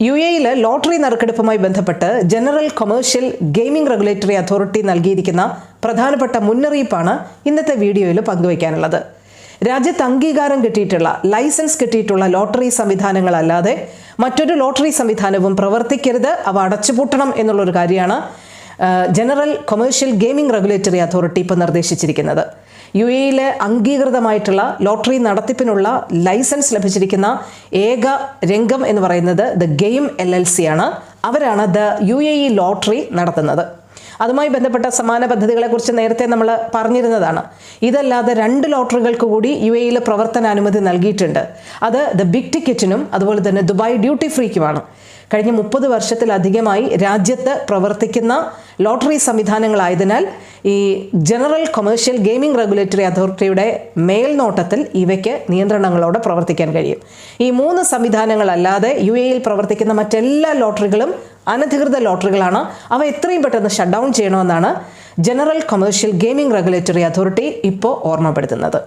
UAE lottery നറുക്കെടുപ്പുമായി ബന്ധപ്പെട്ട് general commercial gaming regulatory authority നൽകിയിരിക്കുന്ന പ്രധാനപ്പെട്ട മുന്നറിയിപ്പാണ് ഇന്നത്തെ വീഡിയോയിൽ പങ്കുവയ്ക്കാനുള്ളത്. രാജ്യത്ത് അംഗീകാരം കിട്ടിയിട്ടുള്ള ലൈസൻസ് കിട്ടിയിട്ടുള്ള ലോട്ടറി സംവിധാനങ്ങളല്ലാതെ മറ്റൊരു ലോട്ടറി സംവിധാനവും പ്രവർത്തിക്കരുത്, അവ അടച്ചുപൂട്ടണം എന്നുള്ളൊരു കാര്യമാണ് general commercial gaming regulatory authority ഇപ്പോൾ നിർദ്ദേശിച്ചിരിക്കുന്നത്. UAE അംഗീകൃതമായിട്ടുള്ള ലോട്ടറി നടത്തിപ്പിനുള്ള ലൈസൻസ് ലഭിച്ചിരിക്കുന്ന ഏക രംഗം എന്ന് പറയുന്നത് ദ ഗെയിം LLC ആണ്. അവരാണ് ദ UAE ലോട്ടറി നടത്തുന്നത്. അതുമായി ബന്ധപ്പെട്ട സമാന പദ്ധതികളെക്കുറിച്ച് നേരത്തെ നമ്മൾ പറഞ്ഞിരുന്നതാണ്. ഇതല്ലാതെ 2 ലോട്ടറികൾക്ക് കൂടി UAE പ്രവർത്തനാനുമതി നൽകിയിട്ടുണ്ട്. അത് ദ ബിഗ് ടിക്കറ്റിനും അതുപോലെ തന്നെ ദുബായ് ഡ്യൂട്ടി ഫ്രീക്കുമാണ്. കഴിഞ്ഞ 30 വർഷത്തിലധികമായി രാജ്യത്ത് പ്രവർത്തിക്കുന്ന ലോട്ടറി സംവിധാനങ്ങളായതിനാൽ ഈ ജനറൽ കൊമേഴ്ഷ്യൽ ഗെയിമിംഗ് റെഗുലേറ്ററി അതോറിറ്റിയുടെ മേൽനോട്ടത്തിൽ ഇവയ്ക്ക് നിയന്ത്രണങ്ങളോടെ പ്രവർത്തിക്കാൻ കഴിയും. ഈ 3 സംവിധാനങ്ങളല്ലാതെ UAE പ്രവർത്തിക്കുന്ന മറ്റെല്ലാ ലോട്ടറികളും അനധികൃത ലോട്ടറികളാണ്. അവ എത്രയും പെട്ടെന്ന് ഷട്ട് ഡൗൺ ചെയ്യണമെന്നാണ് general commercial gaming regulatory authority ഇപ്പോൾ ഓർമ്മപ്പെടുത്തുന്നത്.